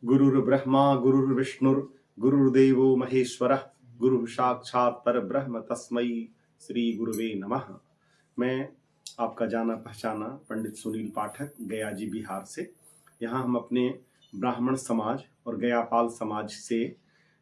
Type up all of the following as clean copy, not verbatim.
गुरुर्ब्रह्मा गुरुर्विष्णुर् गुरुर्देवो महेश्वरः गुरु साक्षात् परब्रह्म तस्मै श्री गुरुवे नमः। मैं आपका जाना पहचाना पंडित सुनील पाठक गया जी बिहार से। यहाँ हम अपने ब्राह्मण समाज और गयापाल समाज से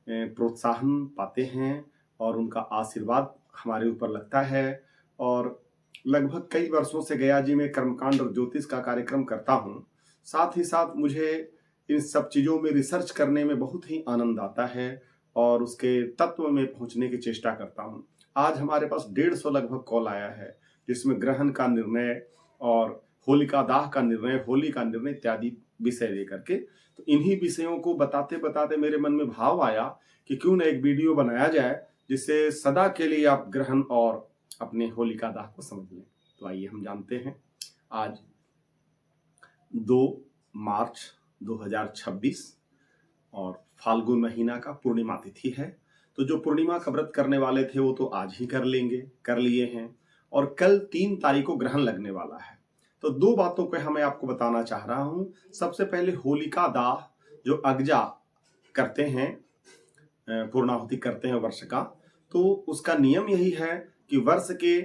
प्रोत्साहन पाते हैं और उनका आशीर्वाद हमारे ऊपर लगता है। और लगभग कई वर्षों से गया जी में कर्मकांड और ज्योतिष का कार्यक्रम करता हूँ। साथ ही साथ मुझे इन सब चीज़ों में रिसर्च करने में बहुत ही आनंद आता है और उसके तत्व में पहुंचने की चेष्टा करता हूं। आज हमारे पास 150 लगभग कॉल आया है, जिसमें ग्रहण का निर्णय और होलिका दाह का निर्णय, होली का निर्णय इत्यादि विषय लेकर के। तो इन्हीं विषयों को बताते बताते मेरे मन में भाव आया कि क्यों न एक वीडियो बनाया जाए जिससे सदा के लिए आप ग्रहण और अपने होलिका दाह को समझ लें। तो आइए हम जानते हैं। आज 2 मार्च 2026 और फाल्गुन महीना का पूर्णिमा तिथि है। तो जो पूर्णिमा का व्रत करने वाले थे वो तो आज ही कर लिए हैं और कल 3 तारीख को ग्रहण लगने वाला है। तो 2 बातों को मैं आपको बताना चाह रहा हूं। सबसे पहले होलिका दाह जो अगजा करते हैं, पूर्णाहुति करते हैं वर्ष का, तो उसका नियम यही है कि वर्ष के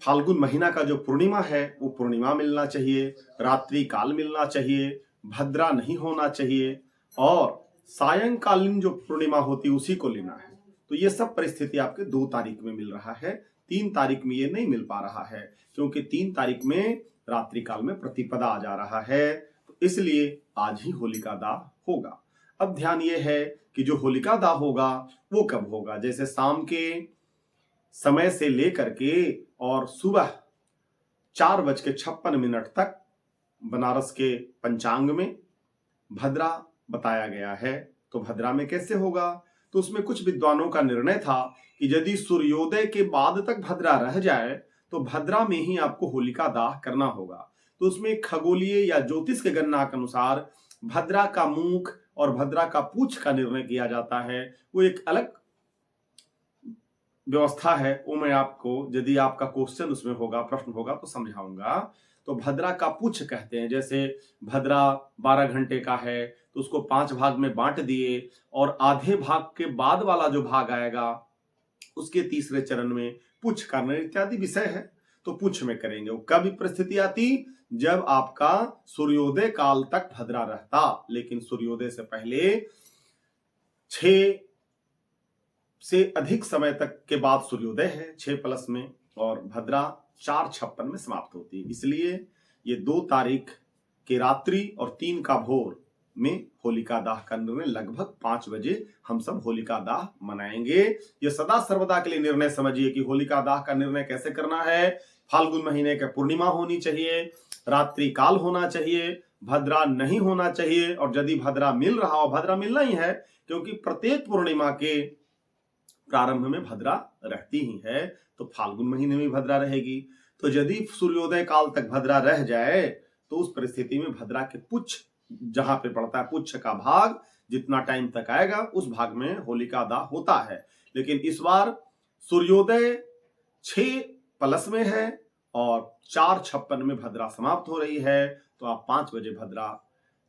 फाल्गुन महीना का जो पूर्णिमा है वो पूर्णिमा मिलना चाहिए, रात्रि काल मिलना चाहिए, भद्रा नहीं होना चाहिए और सायंकालीन जो पूर्णिमा होती है उसी को लेना है। तो ये सब परिस्थिति आपके 2 तारीख में मिल रहा है। 3 तारीख में ये नहीं मिल पा रहा है क्योंकि 3 तारीख में रात्रि काल में प्रतिपदा आ जा रहा है। तो इसलिए आज ही होलिका दाह होगा। अब ध्यान ये है कि जो होलिका दाह होगा वो कब होगा, जैसे शाम के समय से लेकर के और सुबह 4:56 तक बनारस के पंचांग में भद्रा बताया गया है। तो भद्रा में कैसे होगा, तो उसमें कुछ विद्वानों का निर्णय था कि यदि सूर्योदय के बाद तक भद्रा रह जाए तो भद्रा में ही आपको होलिका दाह करना होगा। तो उसमें खगोलीय या ज्योतिष के गणना के अनुसार भद्रा का मुख और भद्रा का पूंछ का निर्णय किया जाता है। वो एक अलग व्यवस्था है, वो मैं आपको, यदि आपका क्वेश्चन उसमें होगा, प्रश्न होगा तो समझाऊंगा। तो भद्रा का पुच्छ कहते हैं। जैसे भद्रा 12 घंटे का है तो उसको 5 भाग में बांट दिए और आधे भाग के बाद वाला जो भाग आएगा उसके तीसरे चरण में पुच्छ करना इत्यादि विषय है। तो पुच्छ में करेंगे। वो कब परिस्थिति आती, जब आपका सूर्योदय काल तक भद्रा रहता, लेकिन सूर्योदय से पहले 6 से अधिक समय तक के बाद सूर्योदय है 6+ में, और भद्रा 4:56 में समाप्त होती है। इसलिए ये 2 तारीख की रात्रि और 3 का भोर में होलिका दाह का निर्णय लगभग 5 बजे हम सब होलिका दाह मनाएंगे। ये सदा सर्वदा के लिए निर्णय समझिए कि होलिका दाह का निर्णय कैसे करना है। फाल्गुन महीने का पूर्णिमा होनी चाहिए, रात्रि काल होना चाहिए, भद्रा नहीं होना चाहिए। और यदि भद्रा मिल रहा हो, भद्रा मिलना ही है क्योंकि प्रत्येक पूर्णिमा के प्रारंभ में भद्रा रहती ही है, तो फाल्गुन महीने में भद्रा रहेगी। तो यदि सूर्योदय काल तक भद्रा रह जाए तो उस परिस्थिति में भद्रा के पुच्छ जहां पे पड़ता है, पुच्छ का भाग जितना टाइम तक आएगा उस भाग में होलिका दाह होता है। लेकिन इस बार सूर्योदय 6+ में है और 4:56 में भद्रा समाप्त हो रही है। तो आप 5 बजे भद्रा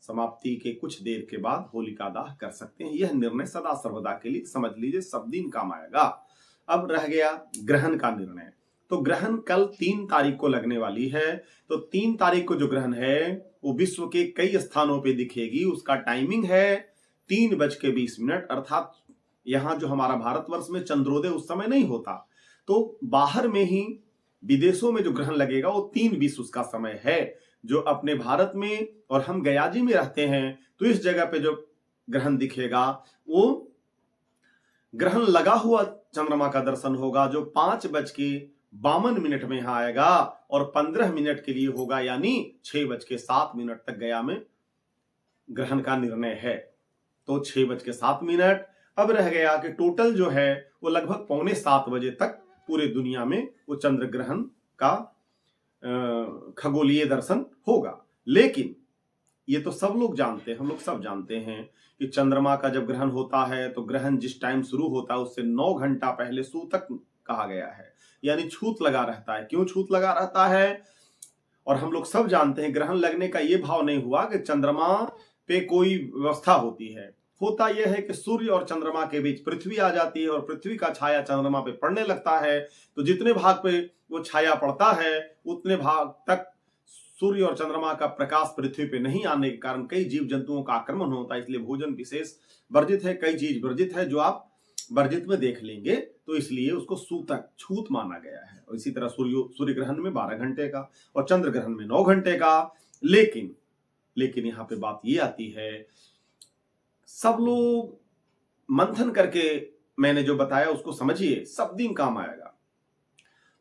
समाप्ति के कुछ देर के बाद होलिका दाह कर सकते हैं। यह निर्णय सदा सर्वदा के लिए समझ लीजिए, सब दिन काम आएगा। अब रह गया ग्रहण का निर्णय। तो ग्रहण कल 3 तारीख को लगने वाली है। तो 3 तारीख को जो ग्रहण है वो विश्व के कई स्थानों पे दिखेगी। उसका टाइमिंग है 3:20, अर्थात यहाँ जो हमारा भारतवर्ष में चंद्रोदय उस समय नहीं होता, तो बाहर में ही विदेशों में जो ग्रहण लगेगा वो 3:20 उसका समय है। जो अपने भारत में और हम गयाजी में रहते हैं तो इस जगह पे जो ग्रहण दिखेगा वो ग्रहण लगा हुआ चंद्रमा का दर्शन होगा, जो 5:52 में यहाँ आएगा और 15 मिनट के लिए होगा, यानी 6:07 तक गया में ग्रहण का निर्णय है। तो 6:07। अब रह गया कि टोटल जो है वो लगभग 6:45 बजे तक पूरे दुनिया में वो चंद्र ग्रहण का खगोलीय दर्शन होगा। लेकिन ये तो सब लोग जानते हैं, हम लोग सब जानते हैं कि चंद्रमा का जब ग्रहण होता है तो ग्रहण जिस टाइम शुरू होता है उससे 9 घंटा पहले सूतक कहा गया है, यानी छूत लगा रहता है। क्यों छूत लगा रहता है, और हम लोग सब जानते हैं ग्रहण लगने का ये भाव नहीं हुआ कि चंद्रमा पे कोई व्यवस्था होती है। होता यह है कि सूर्य और चंद्रमा के बीच पृथ्वी आ जाती है और पृथ्वी का छाया चंद्रमा पे पड़ने लगता है, तो जितने भाग पे वो छाया पड़ता है उतने भाग तक सूर्य और चंद्रमा का प्रकाश पृथ्वी पे नहीं आने के कारण कई जीव जंतुओं का आक्रमण होता है, इसलिए भोजन विशेष वर्जित है, कई चीज वर्जित है जो आप वर्जित में देख लेंगे, तो इसलिए उसको सूतक छूत माना गया है। और इसी तरह सूर्य ग्रहण में 12 घंटे का और चंद्र ग्रहण में 9 घंटे का। लेकिन यहाँ पे बात ये आती है, सब लोग मंथन करके मैंने जो बताया उसको समझिए, सब दिन काम आएगा।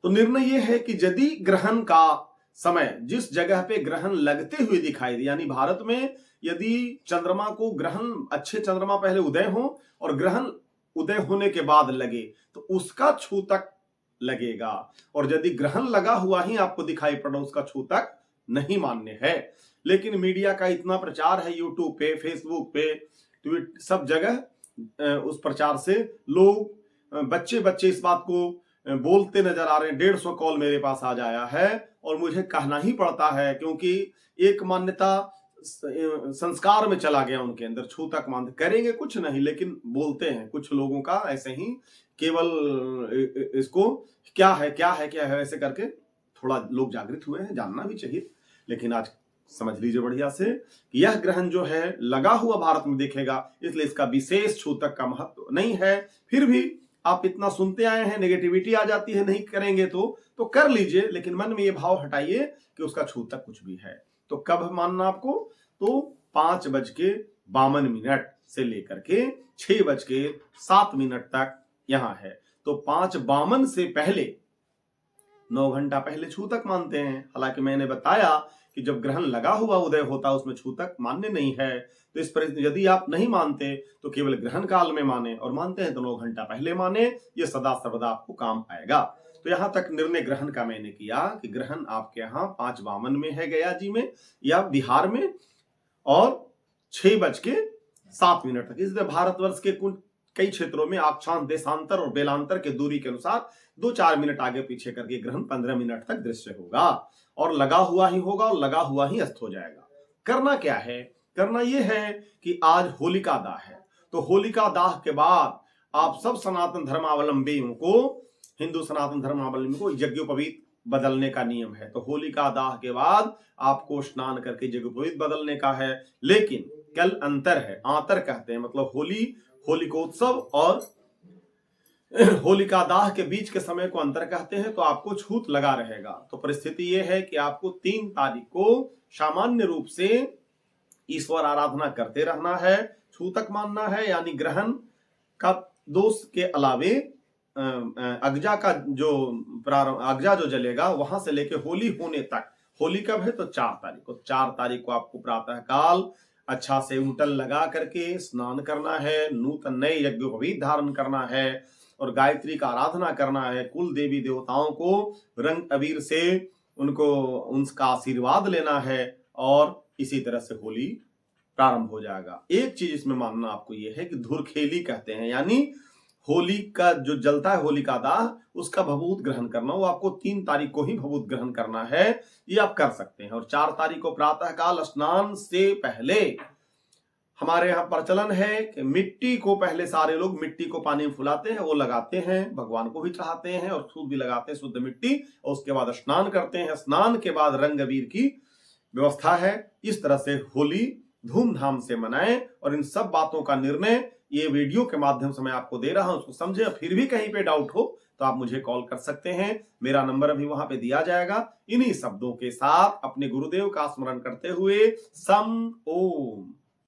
तो निर्णय यह है कि यदि ग्रहण का समय जिस जगह पे ग्रहण लगते हुए दिखाई दे, यानी भारत में यदि चंद्रमा को ग्रहण, अच्छे चंद्रमा पहले उदय हो और ग्रहण उदय होने के बाद लगे तो उसका छूतक लगेगा, और यदि ग्रहण लगा हुआ ही आपको दिखाई पड़ा उसका छूतक नहीं मान्य है। लेकिन मीडिया का इतना प्रचार है, यूट्यूब पे, फेसबुक पे, ट्वीट, सब जगह उस प्रचार से लोग बच्चे इस बात को बोलते नजर आ रहे हैं। 150 कॉल मेरे पास आ जाया है और मुझे कहना ही पड़ता है, क्योंकि एक मान्यता संस्कार में चला गया उनके अंदर, छूतक मान करेंगे कुछ नहीं लेकिन बोलते हैं। कुछ लोगों का ऐसे ही केवल इसको क्या है ऐसे करके थोड़ा लोग जागृत हुए हैं, जानना भी चाहिए। लेकिन आज समझ लीजिए बढ़िया से कि यह ग्रहण जो है लगा हुआ भारत में दिखेगा, इसलिए इसका विशेष छूतक का महत्व नहीं है। फिर भी आप इतना सुनते आए हैं, नेगेटिविटी आ जाती है, नहीं करेंगे तो कर लीजिए, लेकिन मन में ये भाव हटाइए कि उसका छूतक कुछ भी है। तो कब मानना आपको? तो 5:52 से लेकर के 6:07 तक यहाँ है। तो 5:52 से पहले 9 घंटा पहले छूतक मानते हैं। हालांकि मैंने बताया कि जब ग्रहण लगा हुआ उदय होता है उसमें छूतक मान्य नहीं है। तो इस पर यदि आप नहीं मानते तो केवल ग्रहण काल में माने, और मानते हैं तो 9 घंटा पहले माने, ये सदा सर्वदा आपको काम आएगा। तो यहां तक निर्णय ग्रहण का मैंने किया कि ग्रहण आपके यहाँ 5:52 में है गया जी में या बिहार में, और 6:07 तक। इसलिए भारतवर्ष के कुल कई क्षेत्रों में अक्षांश, देशांतर और बेलांतर के दूरी के अनुसार 2-4 मिनट आगे पीछे करके ग्रहण 15 मिनट तक दृश्य होगा, और लगा हुआ ही होगा और लगा हुआ ही अस्त हो जाएगा। करना क्या है? करना यह है कि आज होलिका दाह है, तो होलिका दाह के बाद आप सब सनातन धर्मावलंबियों को, हिंदू सनातन धर्मावलंबियों को यज्ञोपवीत बदलने का नियम है। तो होलिका दाह के बाद आपको स्नान करके यज्ञोपवीत बदलने का है। लेकिन कल अंतर है, आंतर कहते हैं, मतलब होलिकोत्सव और होलिका दाह के बीच के समय को अंतर कहते हैं। तो आपको छूत लगा रहेगा। तो परिस्थिति यह है कि आपको 3 तारीख को सामान्य रूप से ईश्वर आराधना करते रहना है, छूतक मानना है, यानी ग्रहण का दोष के अलावे अगजा का जो प्रारंभ, अगजा जो जलेगा वहां से लेके होली होने तक। होली कब है? तो 4 तारीख को। 4 तारीख को आपको प्रातः काल अच्छा से उमटल लगा करके स्नान करना है, नूतन नए यज्ञोपवीत धारण करना है और गायत्री का आराधना करना है। कुल देवी देवताओं को रंग अबीर से उनका आशीर्वाद लेना है, और इसी तरह से होली प्रारंभ हो जाएगा। एक चीज इसमें मानना आपको यह है कि धुरखेली कहते हैं, यानी होली का जो जलता है होलिका दाह, उसका भभूत ग्रहण करना, वो आपको 3 तारीख को ही भभूत ग्रहण करना है। ये आप कर सकते हैं। और 4 तारीख को प्रातः काल स्नान से पहले हमारे यहाँ प्रचलन है कि मिट्टी को, पहले सारे लोग मिट्टी को पानी में फुलाते हैं, वो लगाते हैं, भगवान को भी चढ़ाते हैं और खुद भी लगाते हैं शुद्ध मिट्टी, और उसके बाद स्नान करते हैं। स्नान के बाद रंग अबीर की व्यवस्था है। इस तरह से होली धूमधाम से मनाएं। और इन सब बातों का निर्णय ये वीडियो के माध्यम से मैं आपको दे रहा हूं, उसको समझे। फिर भी कहीं पे डाउट हो तो आप मुझे कॉल कर सकते हैं, मेरा नंबर अभी वहां पे दिया जाएगा। इन्हीं शब्दों के साथ अपने गुरुदेव का स्मरण करते हुए सम ओम।